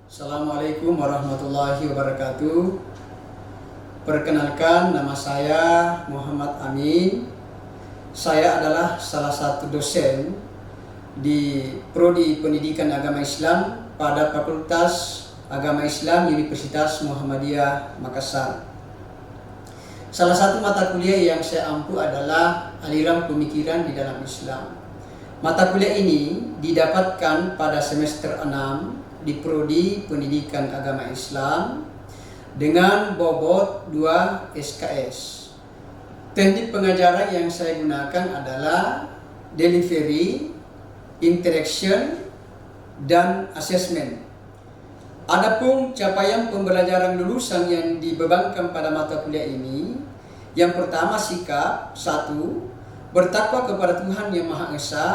Assalamualaikum warahmatullahi wabarakatuh. Perkenalkan, nama saya Muhammad Amin. Saya adalah salah satu dosen di Prodi Pendidikan Agama Islam pada Fakultas Agama Islam Universitas Muhammadiyah Makassar. Salah satu mata kuliah yang saya ampu adalah aliran pemikiran di dalam Islam. Mata kuliah ini didapatkan pada semester 6 di Prodi Pendidikan Agama Islam dengan bobot 2 SKS. Teknik pengajaran yang saya gunakan adalah delivery, interaction, dan assessment. Adapun capaian pembelajaran lulusan yang dibebankan pada mata kuliah ini, yang pertama sikap, 1. Bertakwa kepada Tuhan Yang Maha Esa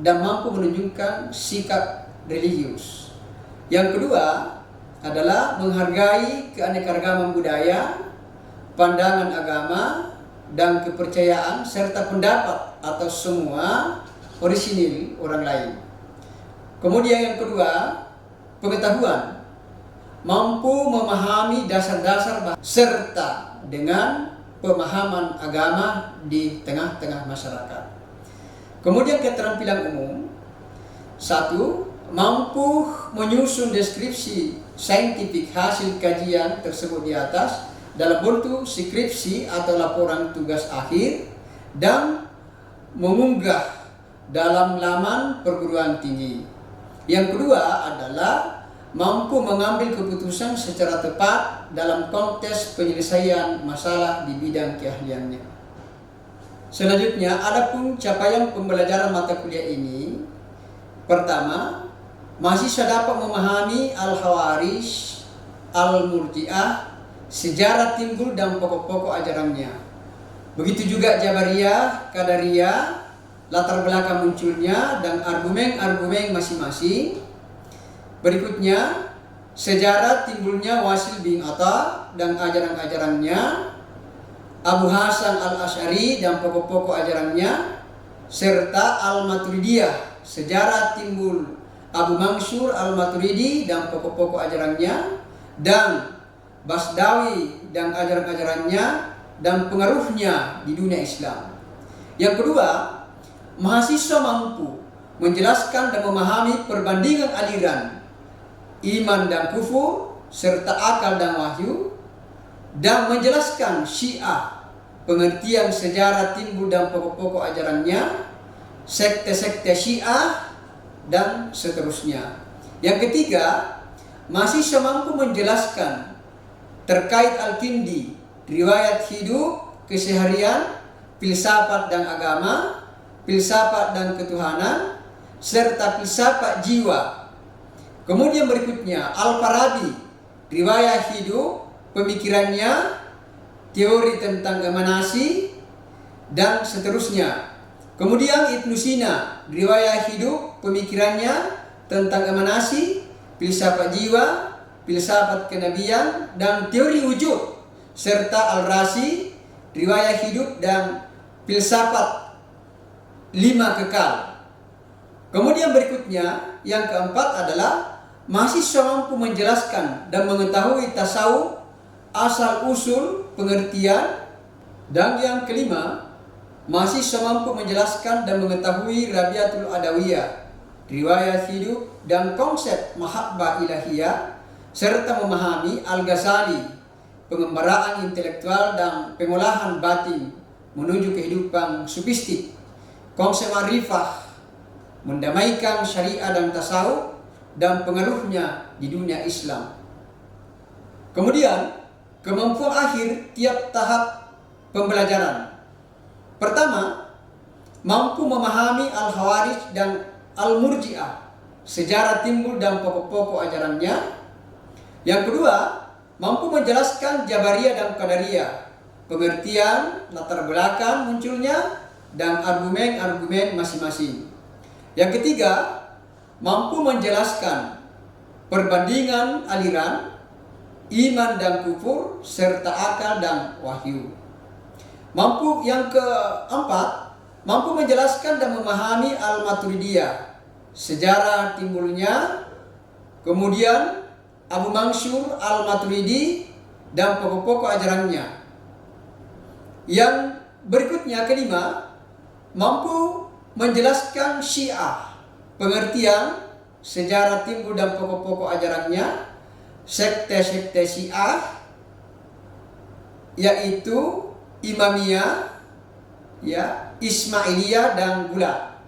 dan mampu menunjukkan sikap religius. Yang kedua adalah menghargai keanekaragaman budaya, pandangan agama, dan kepercayaan serta pendapat atau semua orisinil orang lain. Kemudian yang kedua, pengetahuan, mampu memahami dasar-dasar bahasa serta dengan pemahaman agama di tengah-tengah masyarakat. Kemudian keterampilan umum, 1. Mampu menyusun deskripsi saintifik hasil kajian tersebut di atas dalam bentuk skripsi atau laporan tugas akhir dan mengunggah dalam laman perguruan tinggi. Yang kedua adalah mampu mengambil keputusan secara tepat dalam konteks penyelesaian masalah di bidang keahliannya. Selanjutnya, adapun capaian pembelajaran mata kuliah ini, pertama, mahasiswa dapat memahami Al-Khawarij, Al-Murji'ah, sejarah timbul dan pokok-pokok ajarannya. Begitu juga Jabariyah, Qadariyah, latar belakang munculnya dan argumen-argumen masing-masing. Berikutnya, sejarah timbulnya Wasil bin Atha dan ajaran-ajarannya, Abu Hasan Al-Asy'ari dan pokok-pokok ajarannya, serta Al-Maturidiyah, sejarah timbul Abu Mansur Al-Maturidi dan pokok-pokok ajarannya, dan Basdawi dan ajaran-ajarannya dan pengaruhnya di dunia Islam. Yang kedua, mahasiswa mampu menjelaskan dan memahami perbandingan aliran iman dan kufur serta akal dan wahyu, dan menjelaskan Syiah, pengertian sejarah timbul dan pokok-pokok ajarannya, sekte-sekte Syiah, dan seterusnya. Yang ketiga, mahasiswa mampu menjelaskan terkait Al-Kindi, riwayat hidup, keseharian, filsafat dan agama, filsafat dan ketuhanan, serta filsafat jiwa. Kemudian berikutnya, Al-Farabi, riwayat hidup, pemikirannya, teori tentang emanasi, dan seterusnya. Kemudian Ibnu Sina, riwayat hidup, pemikirannya tentang emanasi, filsafat jiwa, filsafat kenabian, dan teori wujud, serta Al-Razi, riwayat hidup dan filsafat 5 kekal. Kemudian berikutnya, yang keempat adalah mahasiswa mampu menjelaskan dan mengetahui tasawuf, asal-usul, pengertian, dan yang kelima, mahasiswa mampu menjelaskan dan mengetahui Rabiatul Adawiyah, riwayat hidup dan konsep mahabbah ilahiyah, serta memahami Al-Ghazali, pengembaraan intelektual dan pengolahan batin menuju kehidupan sufistik, konsep ma'rifah, mendamaikan syariah dan tasawuf, dan pengaruhnya di dunia Islam. Kemudian, kemampuan akhir tiap tahap pembelajaran. Pertama, mampu memahami Al-Khawarij dan Al-Murji'ah, sejarah timbul dan pokok-pokok ajarannya. Yang kedua, mampu menjelaskan Jabariyah dan Qadariyah, pengertian, latar belakang munculnya, dan argumen-argumen masing-masing. Yang ketiga, mampu menjelaskan perbandingan aliran, iman dan kufur, serta akal dan wahyu. Yang keempat, mampu menjelaskan dan memahami Al-Maturidiyah, sejarah timbulnya, kemudian Abu Mansur Al-Maturidi dan pokok-pokok ajarannya. Yang berikutnya, kelima, mampu menjelaskan Syiah, pengertian, sejarah timbul dan pokok-pokok ajarannya, sekte-sekte Syiah, yaitu Imamiyah, Ismailiyah dan Gulat.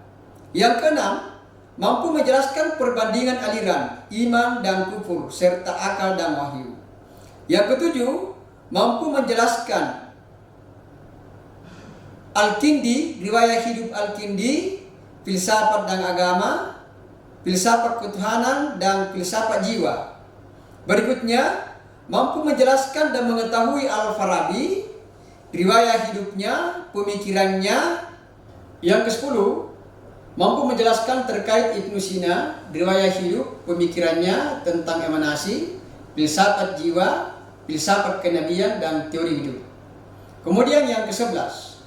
Yang keenam, mampu menjelaskan perbandingan aliran, iman dan kufur, serta akal dan wahyu. Yang ketujuh, mampu menjelaskan Al-Kindi, riwayat hidup Al-Kindi, filsafat dan agama, filsafat ketuhanan dan filsafat jiwa. Berikutnya, mampu menjelaskan dan mengetahui Al-Farabi, riwayat hidupnya, pemikirannya. Yang ke-10, mampu menjelaskan terkait Ibnu Sina, riwayat hidup, pemikirannya tentang emanasi, filsafat jiwa, filsafat kenabian dan teori hidup. Kemudian yang ke-11,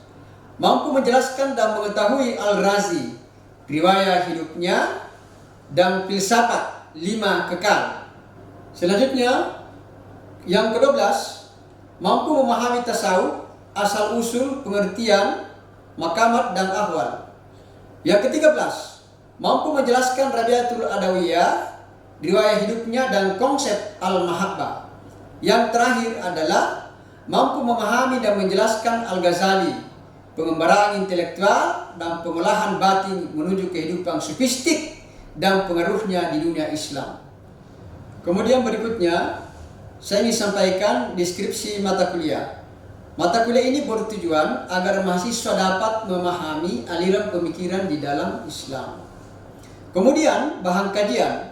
mampu menjelaskan dan mengetahui Al-Razi, riwayat hidupnya dan filsafat 5 kekal. Selanjutnya, yang ke-12, mampu memahami tasawuf, asal usul, pengertian, makamat dan ahwal. Yang ke-13, mampu menjelaskan Rabiatul Adawiyah, riwayat hidupnya dan konsep Al-Mahabbah. Yang terakhir adalah mampu memahami dan menjelaskan Al-Ghazali, pengembaraan intelektual dan pengolahan batin menuju kehidupan sofistik dan pengaruhnya di dunia Islam. Kemudian berikutnya, saya ingin sampaikan deskripsi mata kuliah. Mata kuliah ini bertujuan agar mahasiswa dapat memahami aliran pemikiran di dalam Islam. Kemudian bahan kajian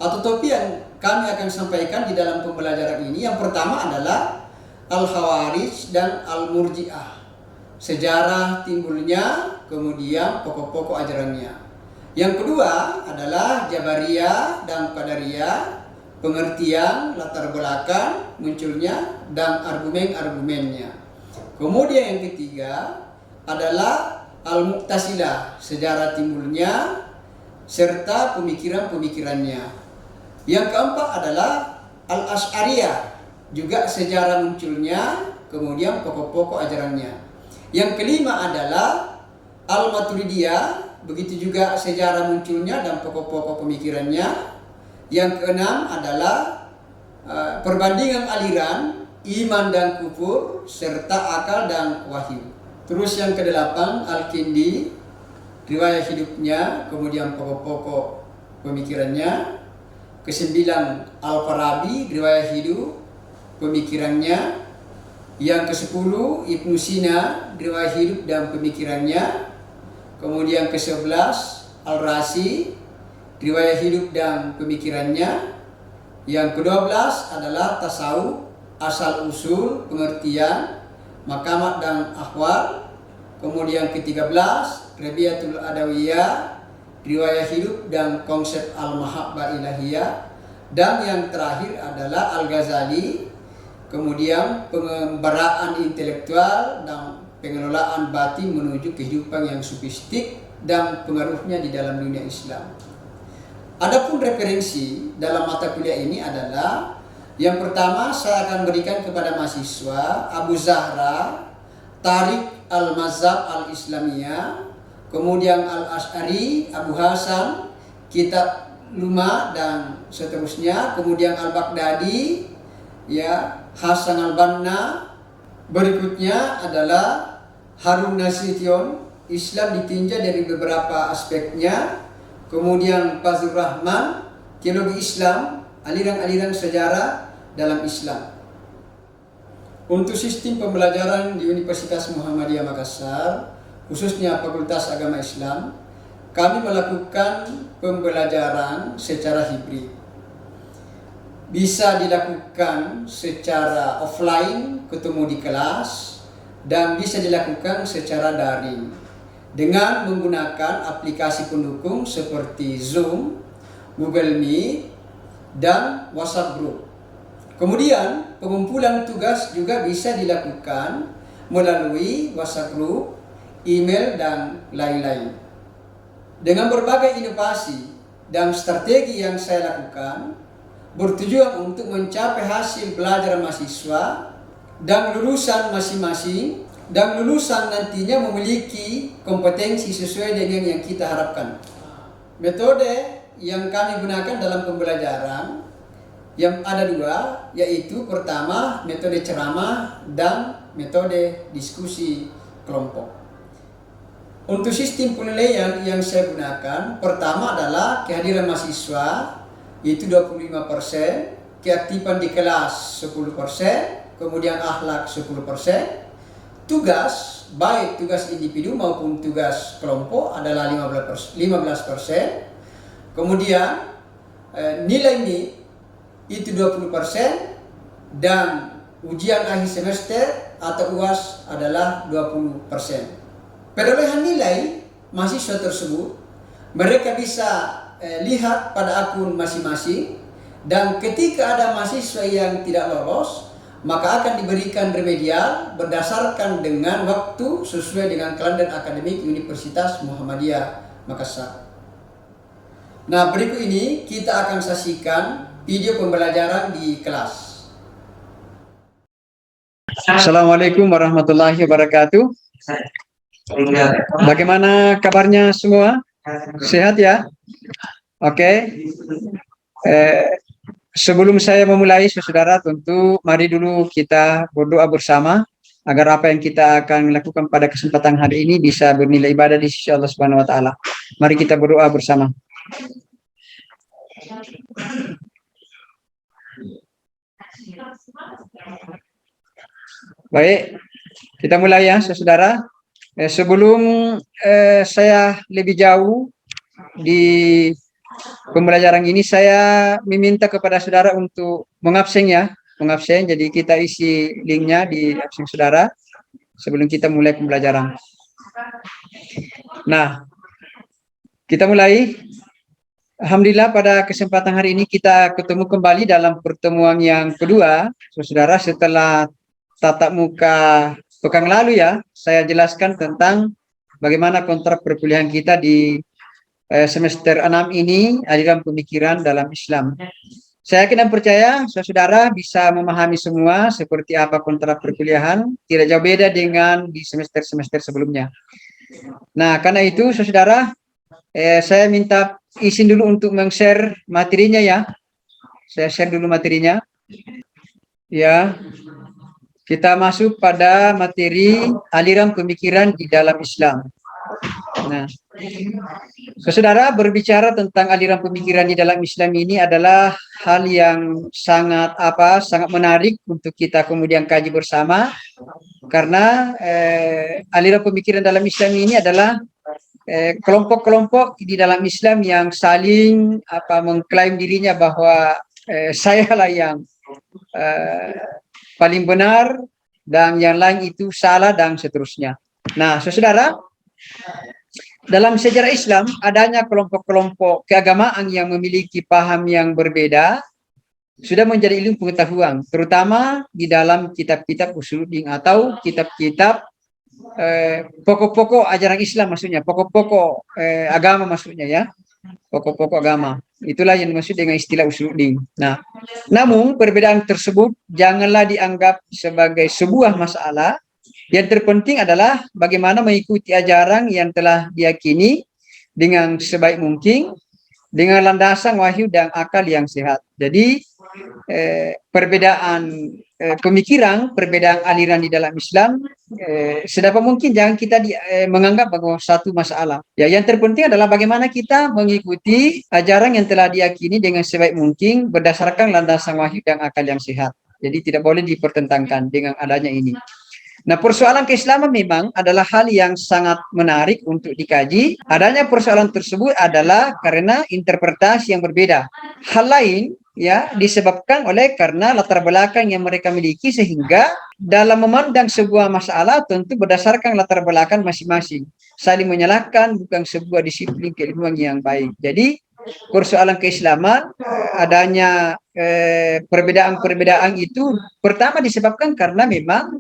atau topik yang kami akan sampaikan di dalam pembelajaran ini, yang pertama adalah Al-Khawarij dan Al-Murji'ah, sejarah timbulnya, kemudian pokok-pokok ajarannya. Yang kedua adalah Jabariyah dan Qadariyah, pengertian, latar belakang munculnya dan argumen-argumennya. Kemudian yang ketiga adalah Al-Mu'tazilah, sejarah timbulnya serta pemikiran-pemikirannya. Yang keempat adalah Al-Asy'ariyah, juga sejarah munculnya, kemudian pokok-pokok ajarannya. Yang kelima adalah Al-Maturidiyah, begitu juga sejarah munculnya dan pokok-pokok pemikirannya. Yang keenam adalah perbandingan aliran, iman dan kufur, serta akal dan wahyu. Terus yang kedelapan Al-Kindi, riwayat hidupnya, kemudian pokok-pokok pemikirannya. Kesembilan Al-Farabi, riwayat hidup, pemikirannya. Yang ke-10 Ibnu Sina, riwayat hidup dan pemikirannya. Kemudian ke-11 Al-Razi, riwayat hidup dan pemikirannya. Yang ke-12 adalah tasawuf, asal usul, pengertian, makamat dan ahwal. Kemudian ke-13 Rabiatul Adawiyah, riwayat hidup dan konsep Al-Mahabbah Ilahiyah. Dan yang terakhir adalah Al-Ghazali, kemudian pengembaraan intelektual dan pengelolaan batin menuju kehidupan yang sofistik dan pengaruhnya di dalam dunia Islam. Adapun referensi dalam mata kuliah ini adalah, yang pertama saya akan berikan kepada mahasiswa Abu Zahra, Tariq Al-Mazhab Al-Islamiyah, kemudian Al-Asy'ari, Abu Hasan, Kitab Luma dan seterusnya, kemudian Al-Baghdadi, Hasan Al-Banna. Berikutnya adalah Harun Nasution, Islam ditinjau dari beberapa aspeknya. Kemudian Fazlur Rahman, teologi Islam, aliran-aliran sejarah dalam Islam. Untuk sistem pembelajaran di Universitas Muhammadiyah Makassar, khususnya Fakultas Agama Islam, kami melakukan pembelajaran secara hibrid. Bisa dilakukan secara offline, ketemu di kelas, dan bisa dilakukan secara daring. dengan menggunakan aplikasi pendukung seperti Zoom, Google Meet, dan WhatsApp Group. Kemudian, pengumpulan tugas juga bisa dilakukan melalui WhatsApp Group, email, dan lain-lain. Dengan berbagai inovasi dan strategi yang saya lakukan, bertujuan untuk mencapai hasil belajar mahasiswa dan lulusan masing-masing, dan lulusan nantinya memiliki kompetensi sesuai dengan yang kita harapkan. Metode yang kami gunakan dalam pembelajaran yang ada dua, yaitu pertama metode ceramah dan metode diskusi kelompok. Untuk sistem penilaian yang saya gunakan, pertama adalah kehadiran mahasiswa, yaitu 25%, keaktifan di kelas 10%, kemudian akhlak 10%, tugas, baik tugas individu maupun tugas kelompok adalah 15%, kemudian nilai ini itu 20%, dan ujian akhir semester atau UAS adalah 20%. Perolehan nilai mahasiswa tersebut mereka bisa lihat pada akun masing-masing, dan ketika ada mahasiswa yang tidak lolos, maka akan diberikan remedial berdasarkan dengan waktu sesuai dengan kalender akademik Universitas Muhammadiyah Makassar. Nah, berikut ini kita akan saksikan video pembelajaran di kelas. Assalamualaikum warahmatullahi wabarakatuh. Bagaimana kabarnya semua? Sehat ya? Oke. Sebelum saya memulai, saudara, tentu mari dulu kita berdoa bersama agar apa yang kita akan lakukan pada kesempatan hari ini bisa bernilai ibadah di sisi Allah Subhanahu wa taala. Mari kita berdoa bersama. Baik, kita mulai ya, saudara. Sebelum saya lebih jauh di pembelajaran ini, saya meminta kepada saudara untuk mengabsen ya, mengabsen. Jadi kita isi linknya di absen saudara sebelum kita mulai pembelajaran. Nah, kita mulai. Alhamdulillah pada kesempatan hari ini kita ketemu kembali dalam pertemuan yang kedua, saudara, setelah tatap muka pekan lalu ya. Saya jelaskan tentang bagaimana kontrak perkuliahan kita di semester 6 ini, aliran pemikiran dalam Islam. Saya yakin dan percaya saudara bisa memahami semua seperti apa kontrak perkuliahan, tidak jauh beda dengan di semester-semester sebelumnya. Nah, karena itu saudara, saya minta izin dulu untuk meng-share materinya ya. Saya share dulu materinya. Ya. Kita masuk pada materi aliran pemikiran di dalam Islam. Nah, saudara, berbicara tentang aliran pemikiran di dalam Islam ini adalah hal yang sangat menarik untuk kita kemudian kaji bersama, karena aliran pemikiran dalam Islam ini adalah kelompok-kelompok di dalam Islam yang saling mengklaim dirinya bahwa sayalah yang paling benar dan yang lain itu salah dan seterusnya. Nah, saudara, dalam sejarah Islam adanya kelompok-kelompok keagamaan yang memiliki paham yang berbeda sudah menjadi ilmu pengetahuan, terutama di dalam kitab-kitab usuluddin atau kitab-kitab pokok-pokok ajaran Islam, maksudnya pokok-pokok agama, maksudnya ya, pokok-pokok agama. Itulah yang dimaksud dengan istilah usuluddin. Nah, namun perbedaan tersebut janganlah dianggap sebagai sebuah masalah. Yang terpenting adalah bagaimana mengikuti ajaran yang telah diyakini dengan sebaik mungkin, dengan landasan wahyu dan akal yang sehat. Jadi perbedaan pemikiran, perbedaan aliran di dalam Islam sedapat mungkin jangan kita menganggap bahwa satu masalah. Ya, yang terpenting adalah bagaimana kita mengikuti ajaran yang telah diyakini dengan sebaik mungkin berdasarkan landasan wahyu dan akal yang sehat. Jadi tidak boleh dipertentangkan dengan adanya ini. Nah, persoalan keislaman memang adalah hal yang sangat menarik untuk dikaji. Adanya persoalan tersebut adalah karena interpretasi yang berbeda. Hal lain ya disebabkan oleh karena latar belakang yang mereka miliki, sehingga dalam memandang sebuah masalah tentu berdasarkan latar belakang masing-masing. Saling menyalahkan bukan sebuah disiplin keilmuan yang baik. Jadi persoalan keislaman adanya perbedaan-perbedaan itu pertama disebabkan karena memang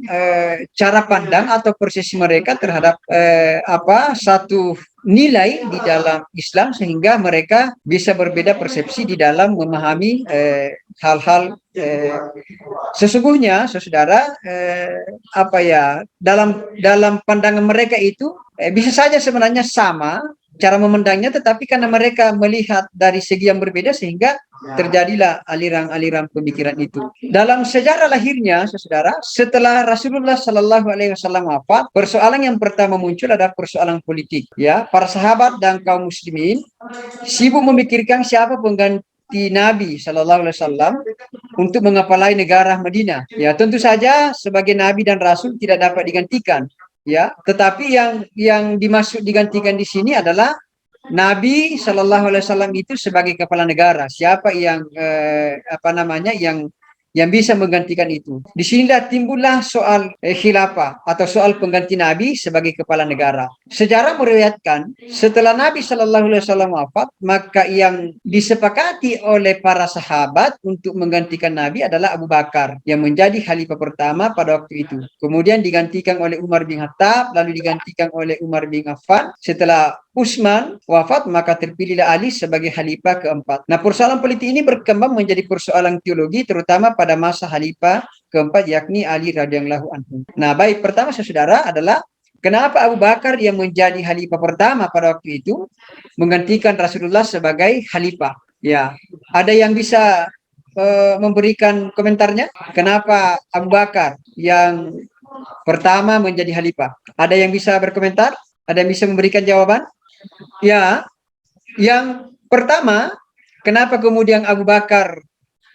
cara pandang atau persepsi mereka terhadap satu nilai di dalam Islam sehingga mereka bisa berbeda persepsi di dalam memahami hal-hal sesungguhnya saudara dalam pandangan mereka itu bisa saja sebenarnya sama cara memandangnya, tetapi karena mereka melihat dari segi yang berbeda sehingga terjadilah aliran-aliran pemikiran itu. Dalam sejarah lahirnya, saudara, setelah Rasulullah Shallallahu Alaihi Wasallam wafat, persoalan yang pertama muncul adalah persoalan politik. Ya, para sahabat dan kaum muslimin sibuk memikirkan siapa pengganti Nabi Shallallahu Alaihi Wasallam untuk mengepalai negara Madinah. Ya, tentu saja sebagai Nabi dan Rasul tidak dapat digantikan. Ya, tetapi yang dimaksud digantikan di sini adalah Nabi Shallallahu Alaihi Wasallam itu sebagai kepala negara. Siapa yang yang bisa menggantikan itu? Di sinilah timbullah soal khilafah atau soal pengganti Nabi sebagai kepala negara. Sejarah meriwayatkan setelah Nabi Shallallahu Alaihi Wasallam wafat, maka yang disepakati oleh para sahabat untuk menggantikan Nabi adalah Abu Bakar yang menjadi khalifah pertama pada waktu itu. Kemudian digantikan oleh Umar bin Khattab, lalu digantikan oleh Umar bin Affan. Setelah Utsman wafat, maka terpilihlah Ali sebagai khalifah keempat. Nah, persoalan politik ini berkembang menjadi persoalan teologi, terutama pada masa khalifah keempat, yakni Ali radhiyallahu anhu. Nah, baik, pertama saudara adalah kenapa Abu Bakar yang menjadi khalifah pertama pada waktu itu menggantikan Rasulullah sebagai khalifah? Ya, ada yang bisa memberikan komentarnya? Kenapa Abu Bakar yang pertama menjadi khalifah? Ada yang bisa berkomentar? Ada yang bisa memberikan jawaban? Ya, yang pertama, kenapa kemudian Abu Bakar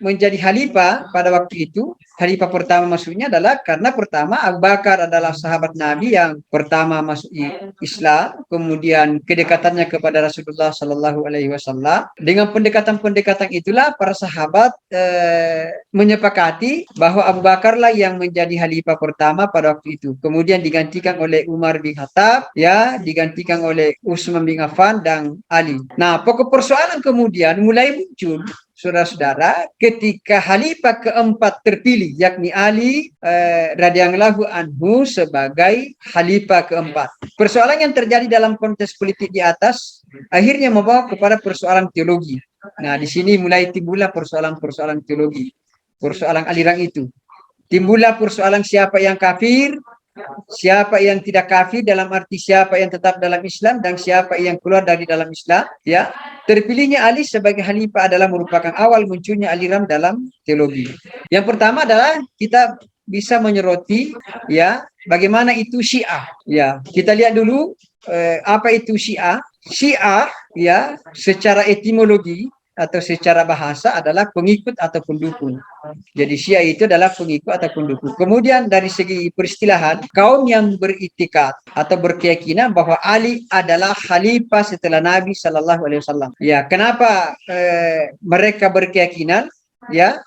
menjadi khalifah pada waktu itu? Khalifah pertama maksudnya adalah karena pertama Abu Bakar adalah sahabat Nabi yang pertama masuk Islam, kemudian kedekatannya kepada Rasulullah Shallallahu Alaihi Wasallam. Dengan pendekatan-pendekatan itulah para sahabat menyepakati bahwa Abu Bakarlah yang menjadi khalifah pertama pada waktu itu. Kemudian digantikan oleh Umar bin Khattab, ya, digantikan oleh Utsman bin Affan dan Ali. Nah, pokok persoalan kemudian mulai muncul, saudara-saudara, ketika khalifah keempat terpilih, yakni Ali radhiyallahu anhu sebagai khalifah keempat. Persoalan yang terjadi dalam konteks politik di atas akhirnya membawa kepada persoalan teologi. Nah, di sini mulai timbullah persoalan-persoalan teologi, persoalan aliran itu. Timbullah persoalan siapa yang kafir, siapa yang tidak kafir, dalam arti siapa yang tetap dalam Islam dan siapa yang keluar dari dalam Islam. Ya, terpilihnya Ali sebagai khalifah adalah merupakan awal munculnya aliran dalam teologi. Yang pertama adalah kita bisa menyoroti, ya, bagaimana itu Syiah. Ya, kita lihat dulu apa itu Syiah. Syiah, ya, secara etimologi atau secara bahasa adalah pengikut atau pendukung. Jadi Syiah itu adalah pengikut atau pendukung. Kemudian dari segi peristilahan, kaum yang beriktikad atau berkeyakinan bahwa Ali adalah khalifah setelah Nabi Shallallahu Alaihi Wasallam. Ya, kenapa mereka berkeyakinan, ya,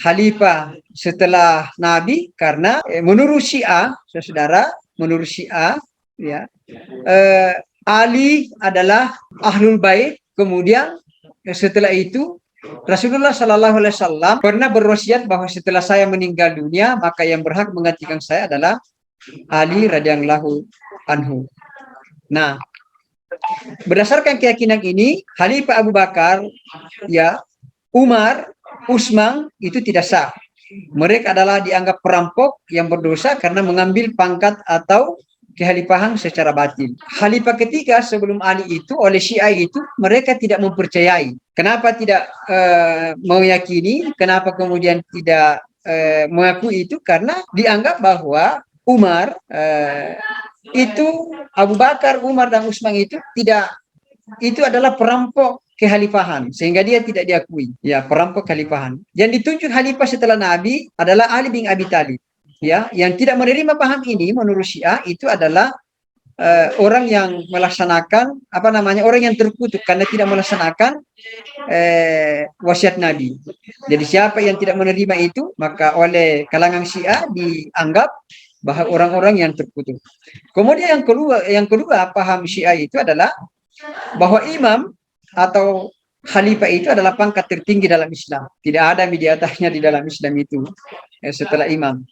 khalifah setelah Nabi? Karena menurut Syiah, saudara, menurut Syiah, ya, Ali adalah ahlul bait. Kemudian setelah itu Rasulullah Shallallahu Alaihi Wasallam pernah berwasiat bahwa setelah saya meninggal dunia, maka yang berhak menggantikan saya adalah Ali radhiyallahu anhu. Nah, berdasarkan keyakinan ini, Khalifah Abu Bakar, ya, Umar, Utsman itu tidak sah. Mereka adalah dianggap perampok yang berdosa karena mengambil pangkat atau kekhalifahan secara batil. Khalifah ketiga sebelum Ali itu oleh Syiah itu mereka tidak mempercayai. Kenapa tidak meyakini? Kenapa kemudian tidak mengakui itu? Karena dianggap bahwa Umar itu Abu Bakar, Umar dan Utsman itu tidak, itu adalah perampok kekhalifahan sehingga dia tidak diakui. Ya, perampok kekhalifahan. Yang ditunjuk khalifah setelah Nabi adalah Ali bin Abi Thalib. Ya, yang tidak menerima paham ini menurut Syiah itu adalah orang yang melaksanakan orang yang terkutuk karena tidak melaksanakan wasiat Nabi. Jadi siapa yang tidak menerima itu, maka oleh kalangan Syiah dianggap bahwa orang-orang yang terkutuk. Kemudian yang kedua paham Syiah itu adalah bahwa imam atau khalifah itu adalah pangkat tertinggi dalam Islam. Tidak ada di atasnya di dalam Islam itu setelah imam.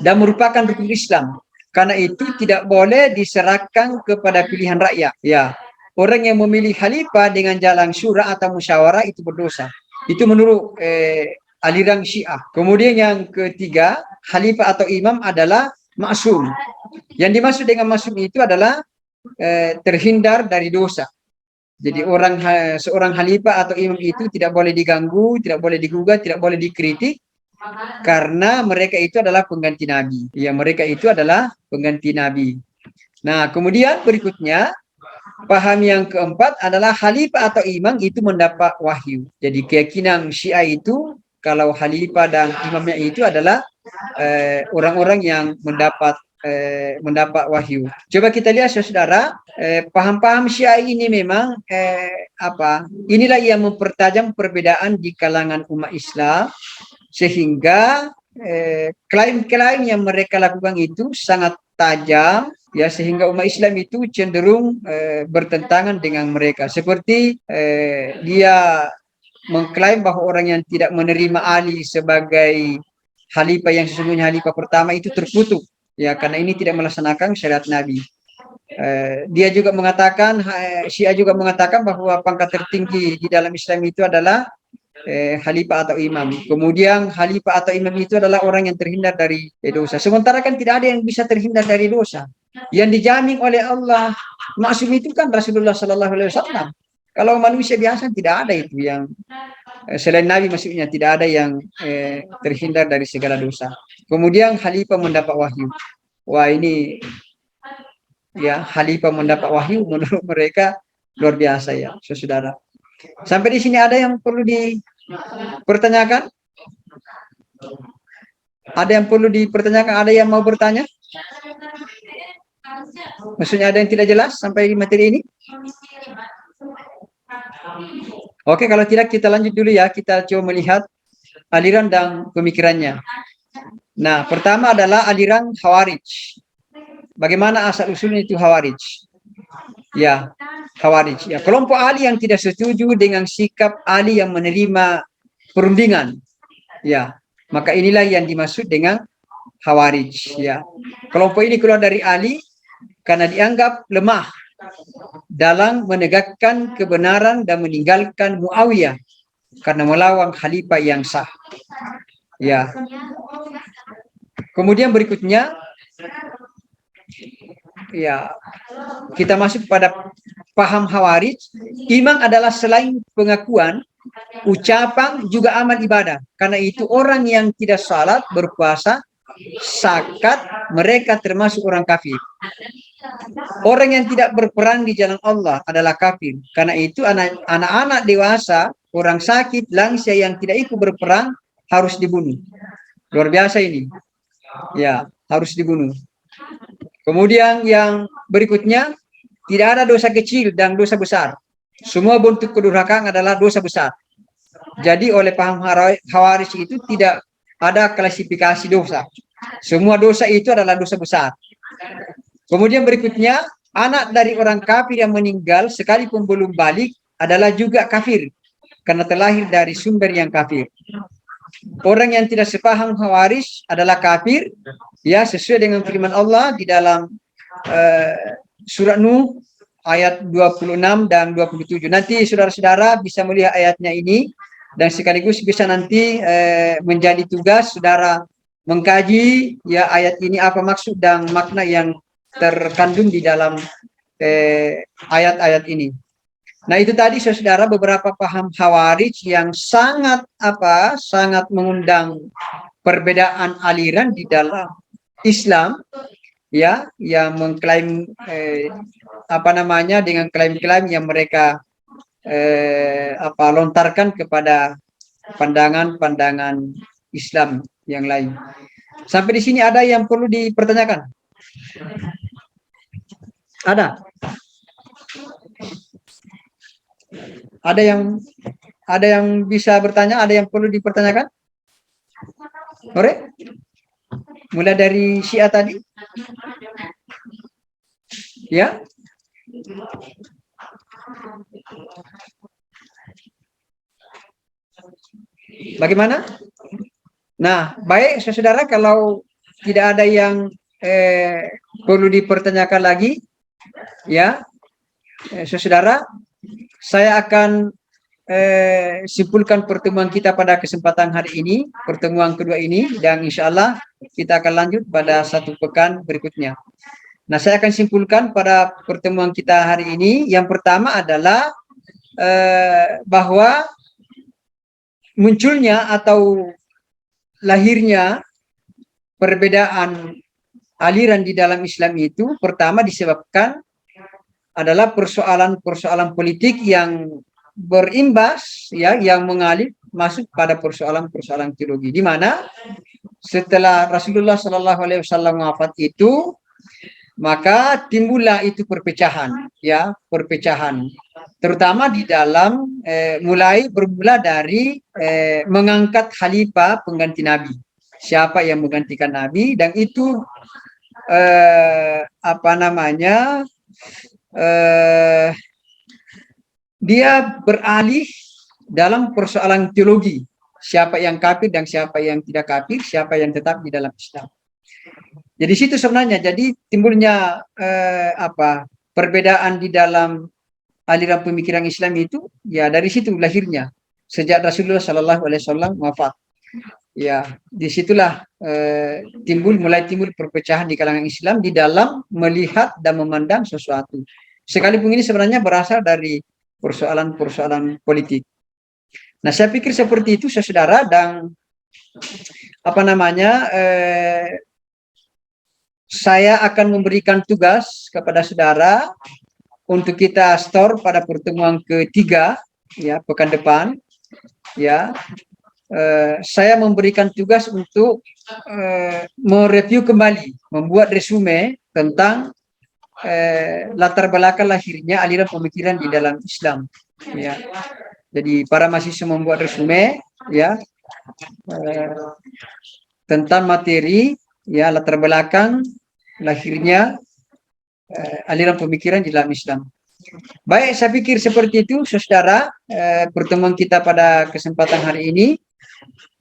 Dan merupakan rukun Islam. Karena itu tidak boleh diserahkan kepada pilihan rakyat. Ya, orang yang memilih khalifah dengan jalan syura atau musyawarah itu berdosa. Itu menurut aliran Syiah. Kemudian yang ketiga, khalifah atau imam adalah maksum. Yang dimaksud dengan maksum itu adalah terhindar dari dosa. Jadi seorang khalifah atau imam itu tidak boleh diganggu, tidak boleh digugat, tidak boleh dikritik, karena mereka itu adalah pengganti Nabi. Ya, mereka itu adalah pengganti Nabi. Nah, kemudian berikutnya, paham yang keempat adalah khalifah atau imam itu mendapat wahyu. Jadi keyakinan Syiah itu, kalau khalifah dan imamnya itu adalah orang-orang yang mendapat wahyu. Coba kita lihat saudara, paham-paham Syiah ini memang inilah yang mempertajam perbedaan di kalangan umat Islam, sehingga klaim-klaim yang mereka lakukan itu sangat tajam, ya, sehingga umat Islam itu cenderung bertentangan dengan mereka. Seperti dia mengklaim bahwa orang yang tidak menerima Ali sebagai khalifah yang sesungguhnya khalifah pertama itu terkutuk, ya, karena ini tidak melaksanakan syariat Nabi. Dia juga mengatakan, Syiah juga mengatakan bahwa pangkat tertinggi di dalam Islam itu adalah khalifah atau imam. Kemudian khalifah atau imam itu adalah orang yang terhindar dari dosa. Sementara kan tidak ada yang bisa terhindar dari dosa. Yang dijamin oleh Allah maksum itu kan Rasulullah Sallallahu Alaihi Wasallam. Kalau manusia biasa tidak ada itu yang selain Nabi, maksudnya tidak ada yang terhindar dari segala dosa. Kemudian khalifah mendapat wahyu. Wah, ini ya, khalifah mendapat wahyu menurut mereka luar biasa, ya, saudara. Sampai di sini ada yang perlu dipertanyakan? Ada yang perlu dipertanyakan? Ada yang mau bertanya? Maksudnya ada yang tidak jelas sampai di materi ini? Oke, kalau tidak kita lanjut dulu ya. Kita coba melihat aliran dan pemikirannya. Nah, pertama adalah aliran Khawarij. Bagaimana asal usulnya itu Khawarij? Ya, Khawarij. Ya, kelompok Ali yang tidak setuju dengan sikap Ali yang menerima perundingan. Ya, maka inilah yang dimaksud dengan Khawarij. Ya, kelompok ini keluar dari Ali karena dianggap lemah dalam menegakkan kebenaran dan meninggalkan Muawiyah karena melawan khalifah yang sah. Ya. Kemudian berikutnya, ya, kita masuk pada paham Khawarij. Iman adalah selain pengakuan, ucapan, juga amal ibadah. Karena itu orang yang tidak salat, berpuasa, zakat, mereka termasuk orang kafir. Orang yang tidak berperang di jalan Allah adalah kafir. Karena itu anak-anak dewasa, orang sakit, lansia yang tidak ikut berperang harus dibunuh. Luar biasa ini. Ya, harus dibunuh. Kemudian yang berikutnya, tidak ada dosa kecil dan dosa besar. Semua bentuk kedurhakaan adalah dosa besar. Jadi oleh paham Khawarij itu tidak ada klasifikasi dosa. Semua dosa itu adalah dosa besar. Kemudian berikutnya, anak dari orang kafir yang meninggal sekalipun belum balik adalah juga kafir karena terlahir dari sumber yang kafir. Orang yang tidak sepaham Khawarij adalah kafir, ya, sesuai dengan firman Allah di dalam surat Nuh ayat 26 dan 27. Nanti saudara-saudara bisa melihat ayatnya ini dan sekaligus bisa nanti menjadi tugas saudara mengkaji, ya, ayat ini apa maksud dan makna yang terkandung di dalam ayat-ayat ini. Nah, itu tadi saudara beberapa paham Khawarij yang sangat mengundang perbedaan aliran di dalam Islam, ya, yang mengklaim dengan klaim-klaim yang mereka lontarkan kepada pandangan-pandangan Islam yang lain. Sampai di sini ada yang perlu dipertanyakan? Ada? Ada yang bisa bertanya, ada yang perlu dipertanyakan? Ore? Mulai dari Syiah tadi? Ya? Bagaimana? Nah, baik saudara, kalau tidak ada yang perlu dipertanyakan lagi, ya, saudara, saya akan simpulkan pertemuan kita pada kesempatan hari ini, pertemuan kedua ini, dan insya Allah kita akan lanjut pada satu pekan berikutnya. Nah, saya akan simpulkan pada pertemuan kita hari ini. Yang pertama adalah bahwa munculnya atau lahirnya perbedaan aliran di dalam Islam itu pertama disebabkan adalah persoalan-persoalan politik yang berimbas, ya, yang mengalir masuk pada persoalan-persoalan teologi, di mana setelah Rasulullah Shallallahu Alaihi Wasallam wafat itu, maka timbullah itu perpecahan, ya, perpecahan, terutama di dalam mulai bermula dari mengangkat khalifah pengganti Nabi, siapa yang menggantikan Nabi, dan itu apa namanya, dia beralih dalam persoalan teologi, siapa yang kafir dan siapa yang tidak kafir, siapa yang tetap di dalam Islam. Jadi situ sebenarnya jadi timbulnya perbedaan di dalam aliran pemikiran Islam itu, ya dari situ lahirnya sejak Rasulullah Shallallahu Alaihi Wasallam wafat. Ya, disitulah mulai timbul perpecahan di kalangan Islam di dalam melihat dan memandang sesuatu. Sekalipun ini sebenarnya berasal dari persoalan-persoalan politik. Nah, saya pikir seperti itu, saudara, dan apa namanya, saya akan memberikan tugas kepada saudara untuk kita store pada pertemuan ketiga, ya, pekan depan, ya. Saya memberikan tugas untuk mereview kembali, membuat resume tentang latar belakang lahirnya aliran pemikiran di dalam Islam, ya. Jadi para mahasiswa membuat resume, ya, tentang materi, ya, latar belakang lahirnya aliran pemikiran di dalam Islam. Baik, saya pikir seperti itu, saudara, pertemuan kita pada kesempatan hari ini.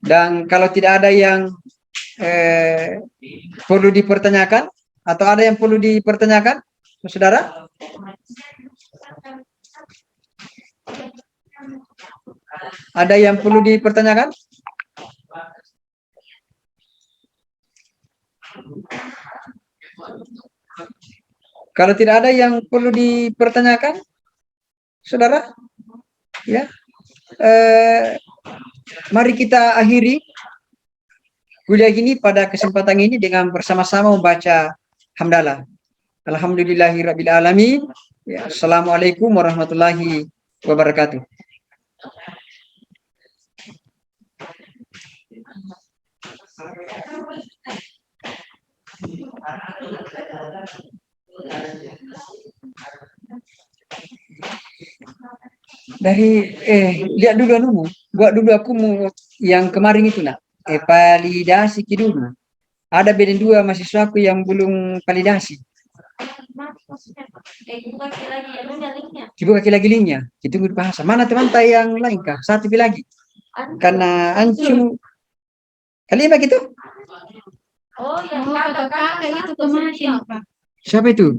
Dan kalau tidak ada yang perlu dipertanyakan, atau ada yang perlu dipertanyakan, saudara? Ada yang perlu dipertanyakan? Kalau tidak ada yang perlu dipertanyakan, saudara, ya, mari kita akhiri kuliah ini pada kesempatan ini dengan bersama-sama membaca hamdalah. Alhamdulillahirabbil alamin. Ya, assalamualaikum warahmatullahi wabarakatuh. Dari lihat dulu anumu, buat dulu aku mau yang kemarin itu nak, validasi dulu. Ada beda dua mahasiswaku yang belum validasi. Dibuka lagi linknya, itu berbahasa. Mana teman-teman yang lain kah? Satu lagi. Karena ancu kali begitu. Oh, yang kakak itu kemarin, Pak. Siapa itu?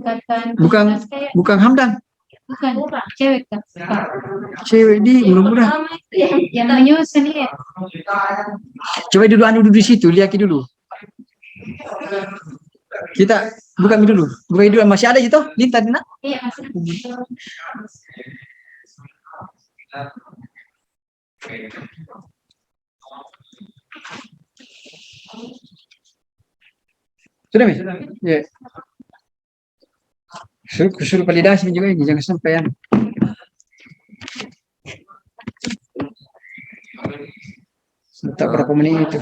Bukan Hamdan. Bukan, cewek kan? Cewek di mudah-mudahan. Yang menyusun ya. Coba dulu anu dulu di situ, lihat dulu. Kita buka dulu. Buka dulu, masih ada itu? Link tadi nak? Iya, masih. Sudah, Mi? Ya. Suruh validasi juga ini, jangan sampai ya. Tak berapa menit itu.